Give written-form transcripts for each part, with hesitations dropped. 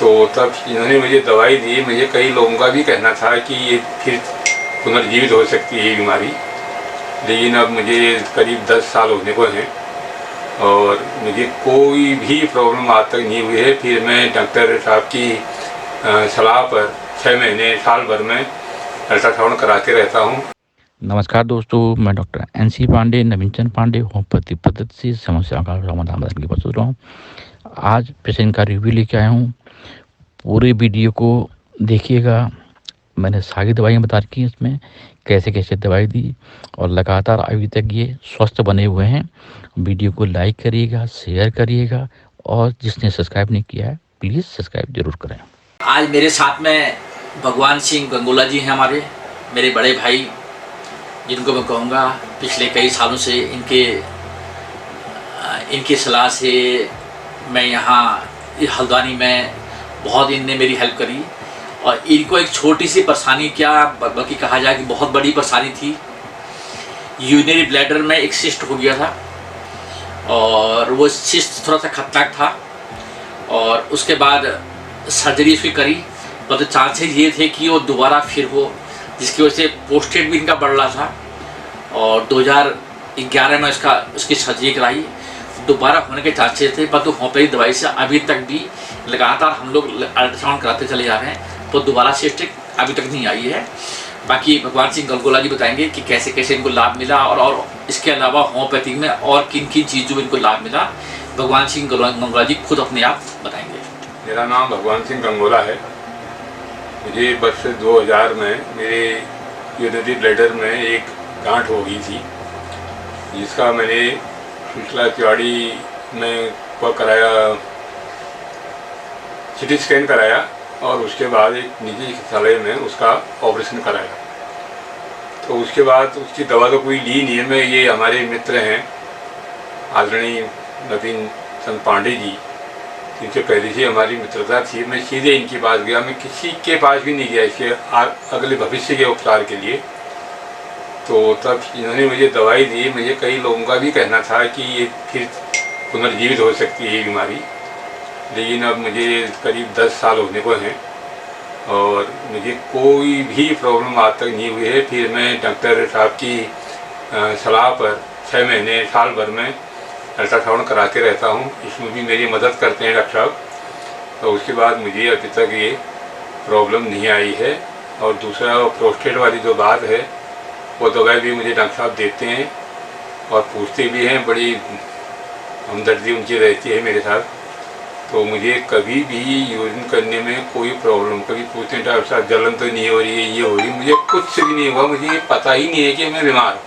तो तब इन्होंने मुझे दवाई दी। मुझे कई लोगों का भी कहना था कि ये फिर पुनर्जीवित हो सकती है ये बीमारी, लेकिन अब मुझे करीब 10 साल होने को हैं और मुझे कोई भी प्रॉब्लम आज तक नहीं हुई है। फिर मैं डॉक्टर साहब की सलाह पर 6 महीने साल भर में अल्ट्रासाउंड कराते रहता हूँ। नमस्कार दोस्तों, मैं डॉक्टर एनसी पांडे, नवीन चंद पांडे, होम्योपैथी पद्धति से समस्या का समाधान के लिए प्रस्तुत रहा हूँ। आज पेशेंट का रिव्यू लेके आया हूँ। पूरे वीडियो को देखिएगा। मैंने सारी दवाइयाँ बता रखी हैं, इसमें कैसे कैसे दवाई दी और लगातार अभी तक ये स्वस्थ बने हुए हैं। वीडियो को लाइक करिएगा, शेयर करिएगा और जिसने सब्सक्राइब नहीं किया है प्लीज़ सब्सक्राइब जरूर करें। आज मेरे साथ में भगवान सिंह गंगोला जी हैं, हमारे मेरे बड़े भाई, जिनको मैं कहूँगा पिछले कई सालों से इनकी सलाह से मैं यहाँ हल्द्वानी में बहुत इनने मेरी हेल्प करी। और इनको एक छोटी सी परेशानी, क्या बल्कि कहा जाए कि बहुत बड़ी परेशानी थी। यूरिनरी ब्लैडर में एक सिस्ट हो गया था और वो सिस्ट थोड़ा सा खतरनाक था और उसके बाद सर्जरी उसकी करी, पर तो चांसेस ये थे कि वो दोबारा फिर हो, जिसकी वजह से पोस्टेड भी इनका बढ़ रहा था। और 2011 में उसकी सर्जरी कराई, दोबारा होने के चांसेस थे, पर तो होम्योपैथी दवाई से अभी तक भी लगातार हम लोग अल्ट्रासाउंड कराते चले जा रहे हैं, तो दोबारा सिस्ट अभी तक नहीं आई है। बाकी भगवान सिंह गंगोला जी बताएंगे कि कैसे कैसे इनको लाभ मिला और इसके अलावा होम्योपैथी में और किन किन चीज़ों में इनको लाभ मिला। भगवान सिंह गंगोला जी खुद अपने आप बताएंगे। मेरा नाम भगवान सिंह गंगोला है। मुझे वर्ष 2000 में मेरे यूरिनरी ब्लैडर में एक गांठ हो गई थी, जिसका मैंने पिछला तिवाड़ी में को कराया, सिटी स्कैन कराया और उसके बाद एक निजी चिकित्सालय में उसका ऑपरेशन कराया। तो उसके बाद उसकी दवा तो कोई ली नहीं है। मैं ये हमारे मित्र हैं आदरणीय नवीन चंद पांडे जी, इनसे पहले से हमारी मित्रता थी। मैं सीधे इनके पास गया, मैं किसी के पास भी नहीं गया इसके अगले भविष्य के उपचार के लिए। तो तब इन्होंने मुझे दवाई दी। मुझे कई लोगों का भी कहना था कि ये फिर पुनर्जीवित हो सकती है ये बीमारी, लेकिन अब मुझे करीब 10 साल होने को हैं और मुझे कोई भी प्रॉब्लम आज तक नहीं हुई है। फिर मैं डॉक्टर साहब की सलाह पर 6 महीने साल भर में अल्ट्रासाउंड कराते रहता हूँ। इसमें भी मेरी मदद करते हैं डॉक्टर साहब। तो उसके बाद मुझे अभी तक ये प्रॉब्लम नहीं आई है। और दूसरा प्रोस्टेट वाली जो बात है, वो दवाई भी मुझे डॉक्टर साहब देते हैं और पूछते भी हैं, बड़ी हमदर्दी उनकी रहती है मेरे साथ। तो मुझे कभी भी यूरिन करने में कोई प्रॉब्लम, कभी पूछते हैं डॉक्टर साहब जलन तो नहीं हो रही है, ये हो रही, मुझे कुछ भी नहीं हुआ। मुझे ये पता ही नहीं है कि मैं बीमार हूँ।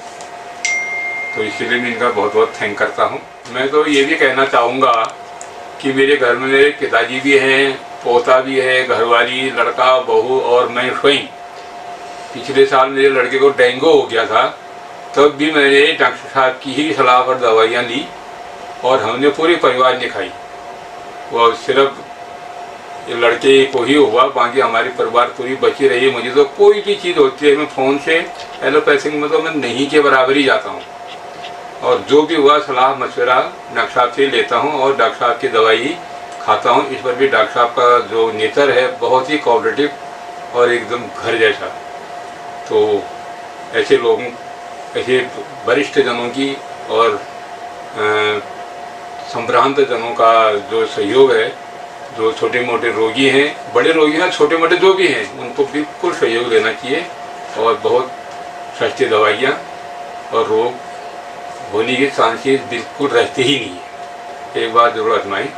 तो इसलिए मैं इनका बहुत बहुत थैंक करता हूँ। मैं तो ये भी कहना चाहूँगा कि मेरे घर में मेरे पिताजी भी हैं, पोता भी है, घरवाली, लड़का, बहू और मैं स्वयं। पिछले साल मेरे लड़के को डेंगू हो गया था, तब भी मैंने डॉक्टर साहब की ही सलाह पर दवाइयाँ ली और हमने पूरे परिवार ने खाई। वो सिर्फ ये लड़के को ही हुआ, बाकी हमारी परिवार पूरी बची रही। मुझे तो कोई भी चीज़ होती है, मैं फ़ोन से एलोपैथिक में तो मैं नहीं के बराबर ही जाता हूँ और जो भी हुआ सलाह मशवरा डॉक्टर साहब से लेता हूँ और डॉक्टर साहब की दवाई खाता हूँ। इस पर भी डॉक्टर साहब का जो नेचर है बहुत ही कोऑपरेटिव और एकदम घर जैसा। तो ऐसे लोगों, ऐसे वरिष्ठ जनों की और संभ्रांत जनों का जो सहयोग है, जो छोटे मोटे रोगी हैं, बड़े रोगी हैं, छोटे मोटे जो भी हैं, उनको बिल्कुल सहयोग लेना चाहिए। और बहुत सस्ती दवाइयाँ और रोग होने के चांसेस बिल्कुल रहते ही नहीं है। एक बार जरूर आजमाएं,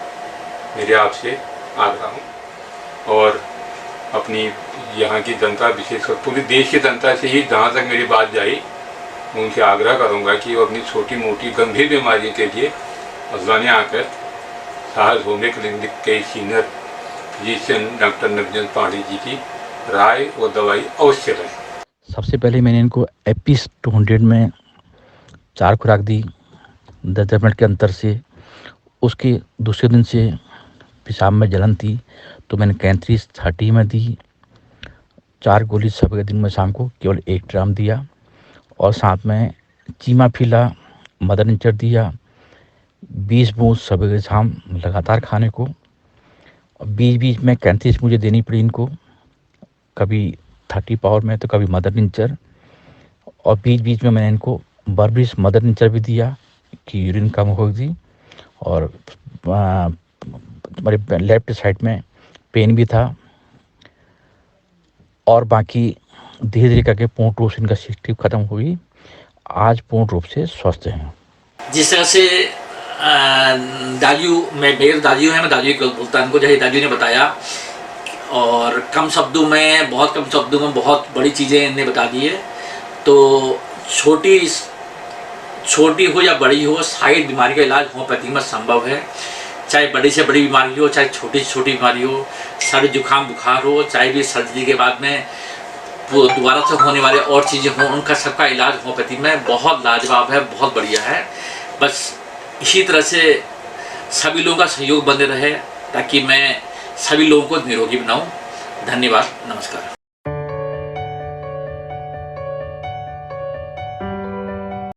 मेरे आपसे आग्रह हूँ। और अपनी यहाँ की जनता, विशेषकर पूरे देश की जनता से ही जहाँ तक मेरी बात जाए, उनसे आग्रह करूँगा कि वो अपनी छोटी मोटी गंभीर बीमारी के लिए हल्द्वानी आकर साहस होम्यो क्लिनिक के सीनियर फिजिशियन डॉक्टर नवीन पांडे जी की राय और दवाई अवश्य लें। सबसे पहले मैंने इनको एपिस 200 में 4 खुराक दी 10 मिनट के अंतर से। उसके दूसरे दिन से पेशाब में जलन थी तो मैंने कैंथ्रीस 30 में दी। 4 गोली सुबह के दिन में, शाम को केवल 1 ग्राम दिया और साथ में चीमाफिला मदर नेचर दिया 20 बूंद सुबह के शाम लगातार खाने को। बीच बीच में कैंथीस मुझे देनी पड़ी इनको, कभी 30 पावर में तो कभी मदर नेचर, और बीच बीच में मैंने इनको बर्बिस मदर नेचर भी दिया कि यूरिन कम होगी। और हमारे लेफ्ट साइड में पेन भी था, और बाकी धीरे धीरे करके पूर्ण रूप से इनका सिस्टिव खत्म हुई। आज पूर्ण रूप से स्वस्थ हैं। जिस तरह से दादियों में मेरे दादियों हैं, मैं दादियों को बोलता उनको, जैसे दादियों ने बताया, और कम शब्दों में, बहुत कम शब्दों में बहुत बड़ी चीज़ें इन्हें बता दी है। तो छोटी हो या बड़ी हो, सारी बीमारी का इलाज होम्योपैथी में संभव है। चाहे बड़ी से बड़ी बीमारी हो, चाहे छोटी से छोटी बीमारी हो, सर्दी जुकाम बुखार हो, चाहे भी सर्दी के बाद में दोबारा से होने वाले और चीज़ें हों, उनका सबका इलाज होम्योपैथी में बहुत लाजवाब है, बहुत बढ़िया है। बस इसी तरह से सभी लोगों का सहयोग बने रहे ताकि मैं सभी लोगों को निरोगी बनाऊं। धन्यवाद, नमस्कार।